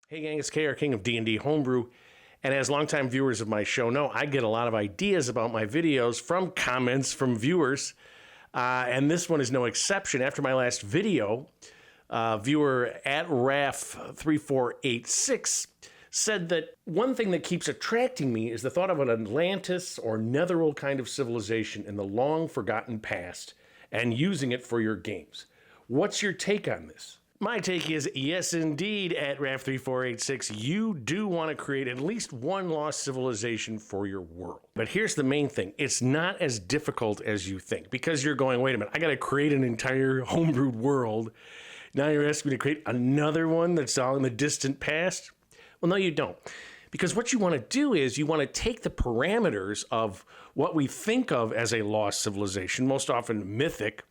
Hey gang, it's KR King of D&D Homebrew, and as longtime viewers of my show know, I get a lot of ideas about my videos from comments from viewers, and this one is no exception. After my last video, viewer at RAF3486 said that one thing that keeps attracting me is the thought of an Atlantis or Netherworld kind of civilization in the long-forgotten past and using it for your games. What's your take on this? My take is, yes, indeed, at RAF3486, you do want to create at least one lost civilization for your world. But here's the main thing. It's not as difficult as you think, because you're going, wait a minute, I got to create an entire homebrewed world. Now you're asking me to create another one that's all in the distant past? Well, no, you don't. Because what you want to do is you want to take the parameters of what we think of as a lost civilization, most often mythic,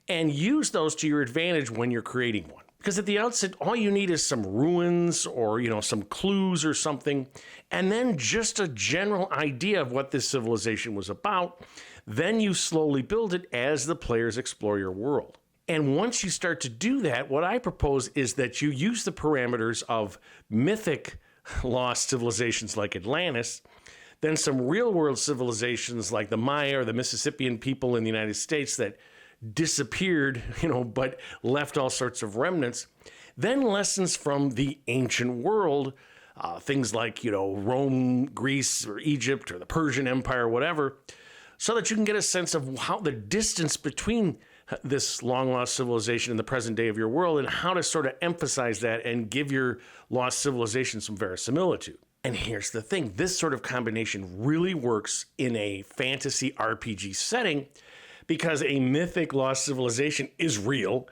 and use those to your advantage when you're creating one. Because at the outset, all you need is some ruins or, some clues or something, and then just a general idea of what this civilization was about. Then you slowly build it as the players explore your world. And once you start to do that, what I propose is that you use the parameters of mythic lost civilizations like Atlantis, then some real-world civilizations like the Maya or the Mississippian people in the United States that disappeared, but left all sorts of remnants. Then lessons from the ancient world, things like, Rome, Greece, or Egypt, or the Persian Empire, whatever, so that you can get a sense of how the distance between this long-lost civilization and the present day of your world, and how to sort of emphasize that and give your lost civilization some verisimilitude. And here's the thing. This sort of combination really works in a fantasy RPG setting, because a mythic lost civilization is real,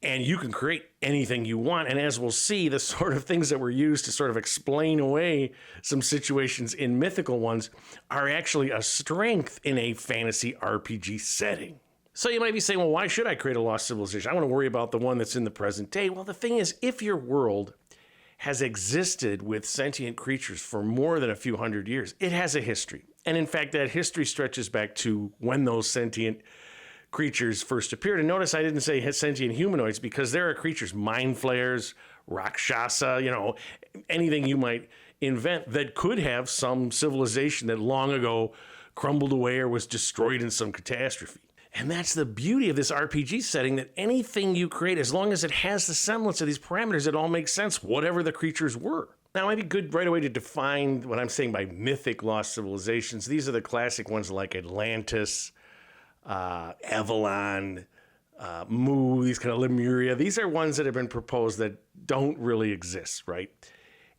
and you can create anything you want. And as we'll see, the sort of things that were used to sort of explain away some situations in mythical ones are actually a strength in a fantasy RPG setting. So you might be saying, well, why should I create a lost civilization? I want to worry about the one that's in the present day. Well, the thing is, if your world has existed with sentient creatures for more than a few hundred years, it has a history. And in fact, that history stretches back to when those sentient creatures first appeared. And notice I didn't say sentient humanoids, because there are creatures, mind flayers, rakshasa, anything you might invent that could have some civilization that long ago crumbled away or was destroyed in some catastrophe. And that's the beauty of this RPG setting, that anything you create, as long as it has the semblance of these parameters, it all makes sense, whatever the creatures were. Now, it might be good right away to define what I'm saying by mythic lost civilizations. These are the classic ones like Atlantis, Avalon, Mu, these kind of Lemuria. These are ones that have been proposed that don't really exist, right?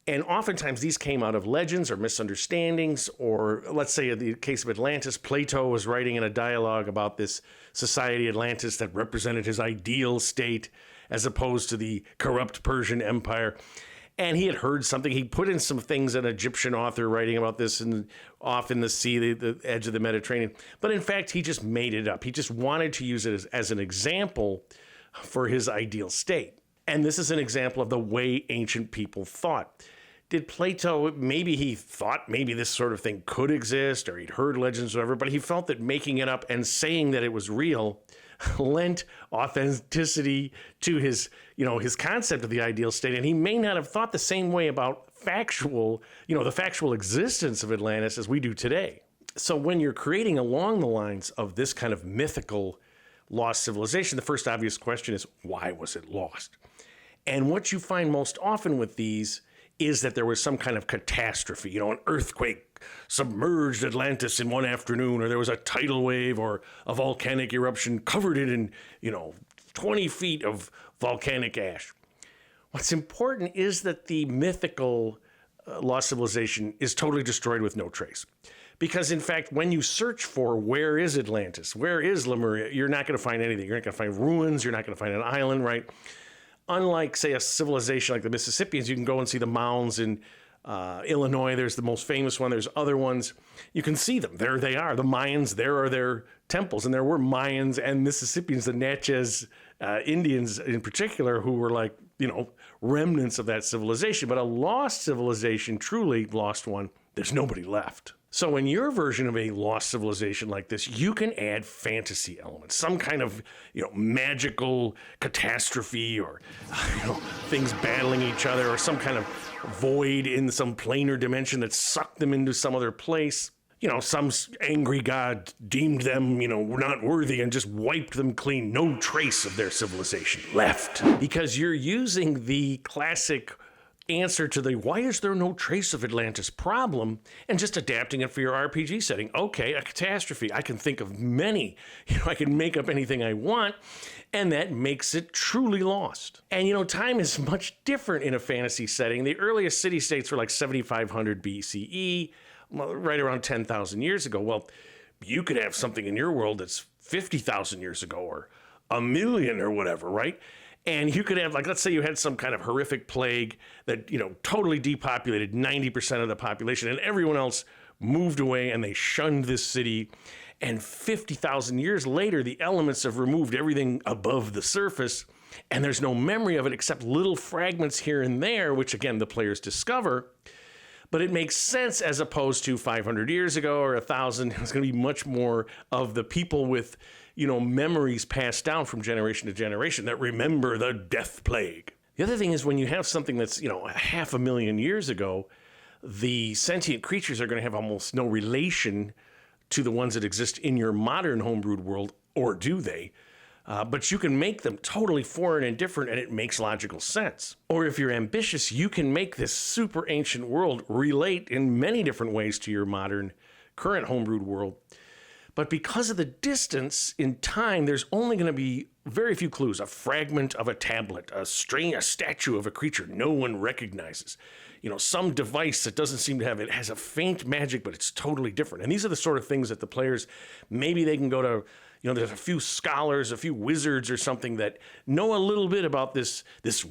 And oftentimes these came out of legends or misunderstandings, or let's say in the case of Atlantis, Plato was writing in a dialogue about this society Atlantis that represented his ideal state as opposed to the corrupt Persian Empire. And he had heard something. He put in some things, an Egyptian author writing about this off in the sea, the edge of the Mediterranean. But in fact, he just made it up. He just wanted to use it as an example for his ideal state. And this is an example of the way ancient people thought. Did Plato, maybe he thought maybe this sort of thing could exist, or he'd heard legends or whatever, but he felt that making it up and saying that it was real lent authenticity to his concept of the ideal state. And he may not have thought the same way about the factual existence of Atlantis as we do today. So when you're creating along the lines of this kind of mythical lost civilization, the first obvious question is, why was it lost? And what you find most often with these is that there was some kind of catastrophe, an earthquake submerged Atlantis in one afternoon, or there was a tidal wave or a volcanic eruption covered it in, 20 feet of volcanic ash. What's important is that the mythical lost civilization is totally destroyed with no trace. Because, in fact, when you search for where is Atlantis, where is Lemuria, you're not going to find anything. You're not going to find ruins. You're not going to find an island, right? Unlike, say, a civilization like the Mississippians, you can go and see the mounds in Illinois. There's the most famous one. There's other ones. You can see them. There they are. The Mayans, there are their temples. And there were Mayans and Mississippians, the Natchez Indians in particular, who were like, remnants of that civilization. But a lost civilization, truly lost one, there's nobody left. So in your version of a lost civilization like this, you can add fantasy elements, some kind of, magical catastrophe, or, things battling each other, or some kind of void in some planar dimension that sucked them into some other place. Some angry god deemed them, not worthy and just wiped them clean. No trace of their civilization left. Because you're using the classic answer to the why is there no trace of Atlantis problem and just adapting it for your RPG setting. Okay, a catastrophe. I can think of many. I can make up anything I want, and that makes it truly lost. And time is much different in a fantasy setting. The earliest city-states were like 7,500 BCE, right around 10,000 years ago. Well, you could have something in your world that's 50,000 years ago or a million or whatever, right? And you could have, let's say you had some kind of horrific plague that, totally depopulated 90% of the population, and everyone else moved away and they shunned this city. And 50,000 years later, the elements have removed everything above the surface, and there's no memory of it except little fragments here and there, which again, the players discover. But it makes sense as opposed to 500 years ago or 1,000. It's going to be much more of the people with, memories passed down from generation to generation that remember the death plague. The other thing is when you have something that's, 500,000 years ago, the sentient creatures are going to have almost no relation to the ones that exist in your modern homebrewed world, or do they? But you can make them totally foreign and different, and it makes logical sense. Or if you're ambitious, you can make this super ancient world relate in many different ways to your modern, current homebrewed world. But because of the distance in time, there's only going to be very few clues. A fragment of a tablet, a statue of a creature no one recognizes. Some device that doesn't seem to have, it has a faint magic, but it's totally different. And these are the sort of things that the players, maybe they can go to, there's a few scholars, a few wizards or something that know a little bit about this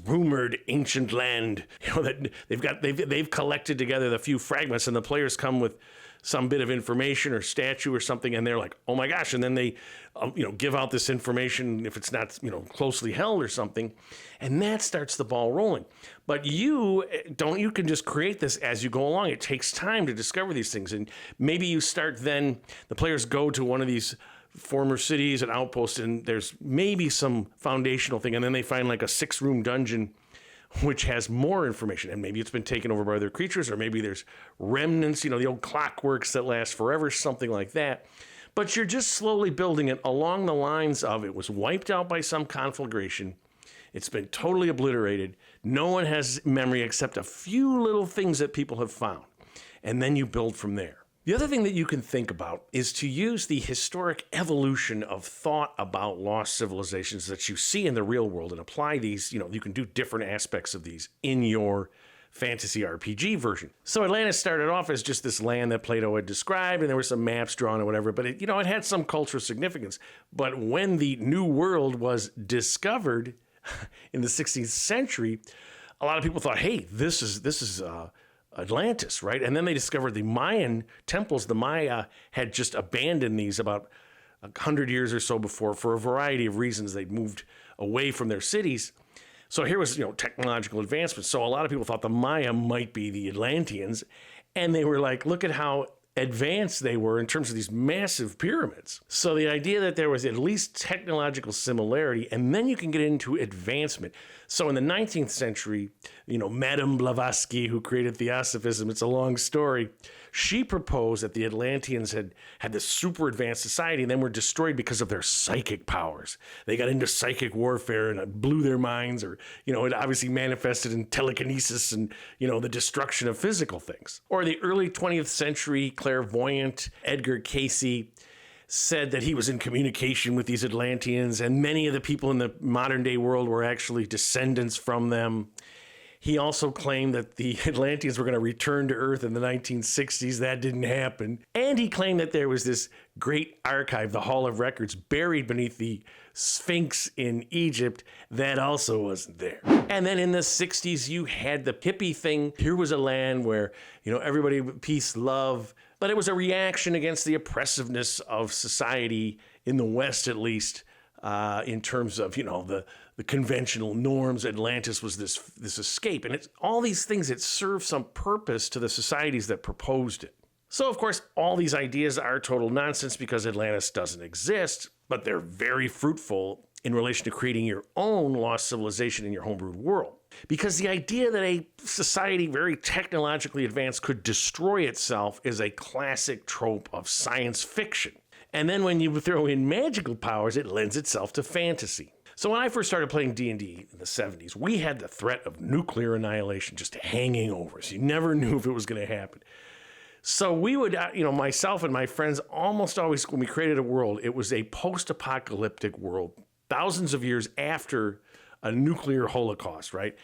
rumored ancient land, that they've collected together the few fragments, and the players come with some bit of information or statue or something, and they're like, oh my gosh, and then they, give out this information if it's not, closely held or something, and that starts the ball rolling. But you can just create this as you go along. It takes time to discover these things, and maybe you start then, the players go to one of these former cities, an outpost, and there's maybe some foundational thing, and then they find like a 6-room dungeon which has more information, and maybe it's been taken over by other creatures, or maybe there's remnants, the old clockworks that last forever, something like that. But you're just slowly building it along the lines of it was wiped out by some conflagration. It's been totally obliterated. No one has memory except a few little things that people have found. And then you build from there. The other thing that you can think about is to use the historic evolution of thought about lost civilizations that you see in the real world and apply these, you can do different aspects of these in your fantasy RPG version. So Atlantis started off as just this land that Plato had described, and there were some maps drawn or whatever, but it had some cultural significance. But when the New World was discovered in the 16th century, a lot of people thought, hey, this is Atlantis, right? And then they discovered the Mayan temples. The Maya had just abandoned these about 100 years or so before for a variety of reasons. They'd moved away from their cities. So here was, technological advancement. So a lot of people thought the Maya might be the Atlanteans. And they were like, look at how advanced they were in terms of these massive pyramids. So the idea that there was at least technological similarity, and then you can get into advancement. So in the 19th century, Madame Blavatsky, who created Theosophism, it's a long story, she proposed that the Atlanteans had this super advanced society and then were destroyed because of their psychic powers. They got into psychic warfare and it blew their minds, or, it obviously manifested in telekinesis and, the destruction of physical things. Or the early 20th century clairvoyant Edgar Cayce said that he was in communication with these Atlanteans, and many of the people in the modern day world were actually descendants from them. He also claimed that the Atlanteans were going to return to Earth in the 1960s. That didn't happen. And he claimed that there was this great archive, the Hall of Records, buried beneath the Sphinx in Egypt. That also wasn't there. And then in the 60s, you had the hippie thing. Here was a land where, everybody, peace, love. But it was a reaction against the oppressiveness of society, in the West at least, in terms of, the conventional norms. Atlantis was this escape. And it's all these things that serve some purpose to the societies that proposed it. So, of course, all these ideas are total nonsense because Atlantis doesn't exist, but they're very fruitful in relation to creating your own lost civilization in your homebrewed world. Because the idea that a society very technologically advanced could destroy itself is a classic trope of science fiction. And then when you throw in magical powers, it lends itself to fantasy. So when I first started playing D&D in the 70s, we had the threat of nuclear annihilation just hanging over us. You never knew if it was going to happen. So we would, myself and my friends almost always, when we created a world, it was a post-apocalyptic world, thousands of years after a nuclear holocaust, right?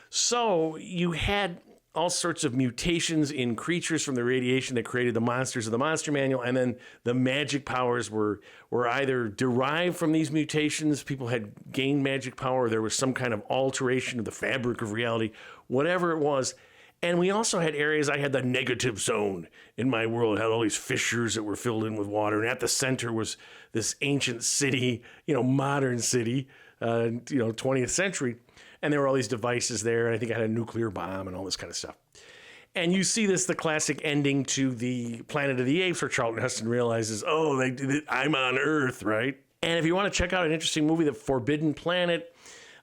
So you had all sorts of mutations in creatures from the radiation that created the monsters of the Monster Manual, and then the magic powers were either derived from these mutations, people had gained magic power, or there was some kind of alteration of the fabric of reality, whatever it was. And we also had areas, I had the negative zone in my world. It had all these fissures that were filled in with water. And at the center was this ancient city, modern city, 20th century. And there were all these devices there. And I think I had a nuclear bomb and all this kind of stuff. And you see this, the classic ending to the Planet of the Apes, where Charlton Heston realizes, I'm on Earth, right? And if you want to check out an interesting movie, The Forbidden Planet,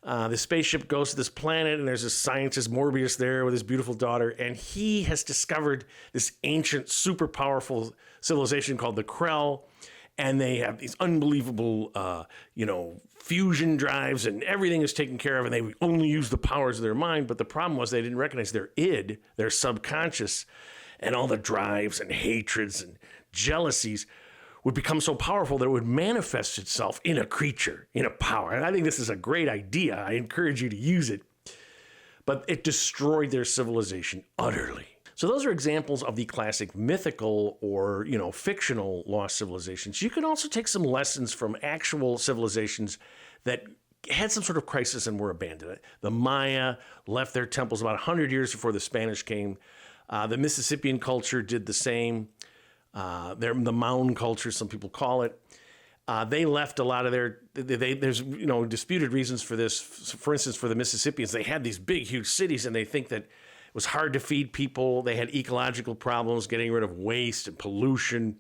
the spaceship goes to this planet, and there's this scientist, Morbius, there with his beautiful daughter, and he has discovered this ancient, super powerful civilization called the Krell, and they have these unbelievable, fusion drives, and everything is taken care of, and they only use the powers of their mind, but the problem was they didn't recognize their id, their subconscious, and all the drives and hatreds and jealousies would become so powerful that it would manifest itself in a creature, in a power. And I think this is a great idea. I encourage you to use it. But it destroyed their civilization utterly. So those are examples of the classic mythical or, fictional lost civilizations. You can also take some lessons from actual civilizations that had some sort of crisis and were abandoned. The Maya left their temples about 100 years before the Spanish came. The Mississippian culture did the same. The Mound culture, some people call it. They left a lot of there's disputed reasons for this. For instance, for the Mississippians, they had these big, huge cities, and they think that it was hard to feed people. They had ecological problems, getting rid of waste and pollution.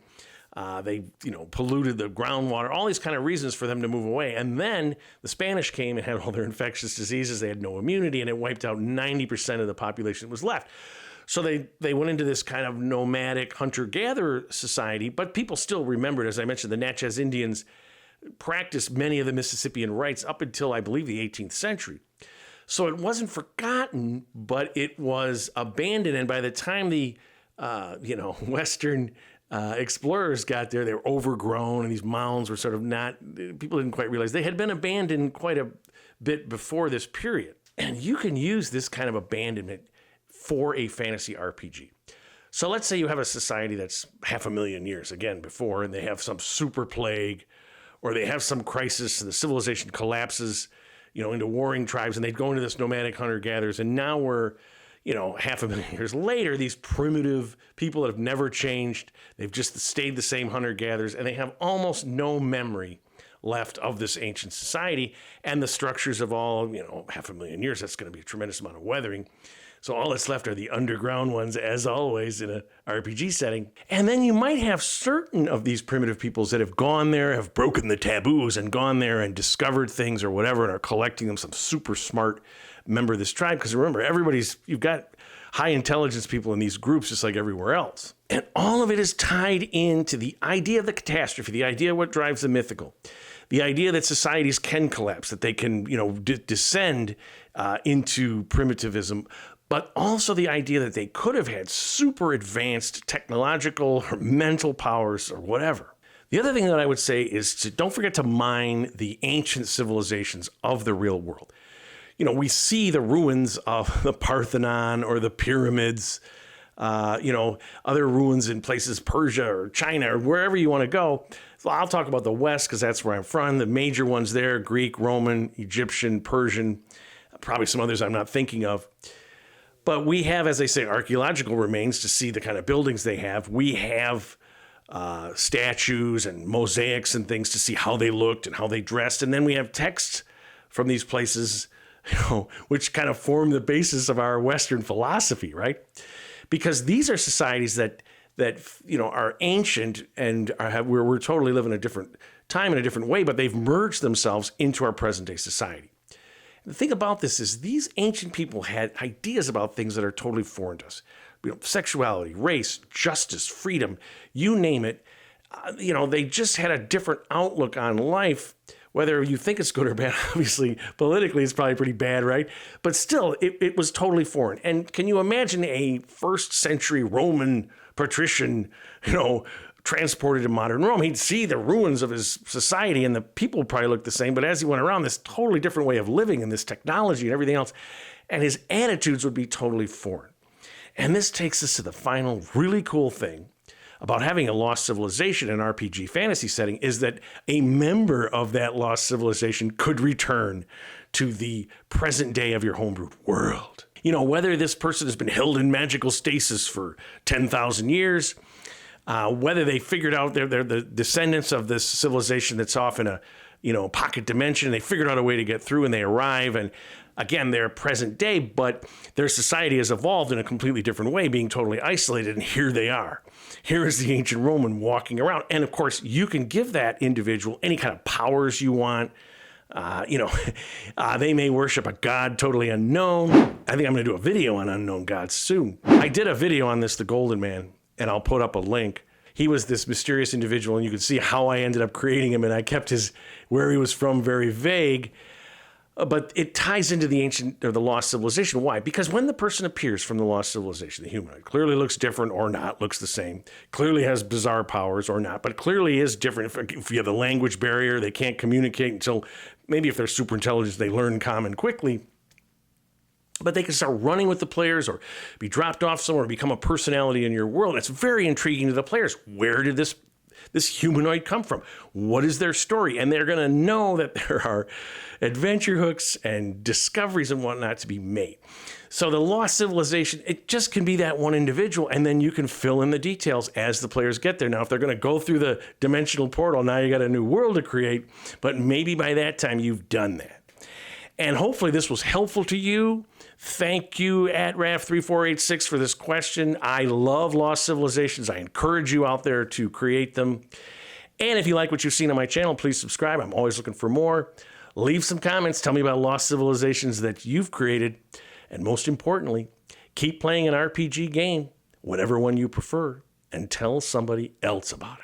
They polluted the groundwater, all these kind of reasons for them to move away. And then the Spanish came and had all their infectious diseases. They had no immunity, and it wiped out 90% of the population that was left. So they went into this kind of nomadic hunter-gatherer society, but people still remembered, as I mentioned, the Natchez Indians practiced many of the Mississippian rites up until, I believe, the 18th century. So it wasn't forgotten, but it was abandoned. And by the time the, Western explorers got there, they were overgrown, and these mounds were sort of people didn't quite realize they had been abandoned quite a bit before this period. And you can use this kind of abandonment for a fantasy RPG. So let's say you have a society that's 500,000 years, again, before, and they have some super plague, or they have some crisis, and the civilization collapses, into warring tribes, and they go into this nomadic hunter-gatherers, and now we're, 500,000 years later, these primitive people that have never changed, they've just stayed the same hunter-gatherers, and they have almost no memory left of this ancient society, and the structures of all, 500,000 years, that's going to be a tremendous amount of weathering. So all that's left are the underground ones, as always, in an RPG setting. And then you might have certain of these primitive peoples that have gone there, have broken the taboos, and gone there and discovered things or whatever, and are collecting them, some super smart member of this tribe. Because remember, you've got high intelligence people in these groups, just like everywhere else. And all of it is tied into the idea of the catastrophe, the idea of what drives the mythical. The idea that societies can collapse, that they can, descend into primitivism, but also the idea that they could have had super advanced technological or mental powers or whatever. The other thing that I would say is don't forget to mine the ancient civilizations of the real world. We see the ruins of the Parthenon or the pyramids, other ruins in places, Persia or China or wherever you want to go. So I'll talk about the West because that's where I'm from. The major ones there, Greek, Roman, Egyptian, Persian, probably some others I'm not thinking of. But we have, as I say, archaeological remains to see the kind of buildings they have. We have statues and mosaics and things to see how they looked and how they dressed. And then we have texts from these places, which kind of form the basis of our Western philosophy, right? Because these are societies that that, are ancient and we're totally living a different time in a different way, but they've merged themselves into our present day society. The thing about this is these ancient people had ideas about things that are totally foreign to us. Sexuality, race, justice, freedom, you name it. They just had a different outlook on life. Whether you think it's good or bad, obviously, politically, it's probably pretty bad, right? But still, it was totally foreign. And can you imagine a first century Roman patrician, transported to modern Rome? He'd see the ruins of his society, and the people probably looked the same. But as he went around, this totally different way of living and this technology and everything else, and his attitudes would be totally foreign. And this takes us to the final really cool thing about having a lost civilization in RPG fantasy setting, is that a member of that lost civilization could return to the present day of your homebrewed world. Whether this person has been held in magical stasis for 10,000 years, whether they figured out they're the descendants of this civilization that's off in a pocket dimension, they figured out a way to get through and they arrive, and again, they're present day, but their society has evolved in a completely different way, being totally isolated, and here they are. Here is the ancient Roman walking around. And of course, you can give that individual any kind of powers you want. They may worship a god totally unknown. I think I'm going to do a video on unknown gods soon. I did a video on this, the Golden Man, and I'll put up a link. He was this mysterious individual, and you can see how I ended up creating him, and I kept where he was from very vague. But it ties into the ancient or the lost civilization. Why? Because when the person appears from the lost civilization, the humanoid clearly looks different or not, looks the same, clearly has bizarre powers or not, but clearly is different. If you have the language barrier, they can't communicate until maybe if they're super intelligent, they learn common quickly. But they can start running with the players or be dropped off somewhere, become a personality in your world. It's very intriguing to the players. Where did this humanoid come from? What is their story? And they're going to know that there are adventure hooks and discoveries and whatnot to be made. So the lost civilization, it just can be that one individual, and then you can fill in the details as the players get there. Now, if they're going to go through the dimensional portal, now you got a new world to create, but maybe by that time you've done that. And hopefully this was helpful to you. Thank you at RAF3486 for this question. I love lost civilizations. I encourage you out there to create them. And if you like what you've seen on my channel, please subscribe. I'm always looking for more. Leave some comments. Tell me about lost civilizations that you've created. And most importantly, keep playing an RPG game, whatever one you prefer, and tell somebody else about it.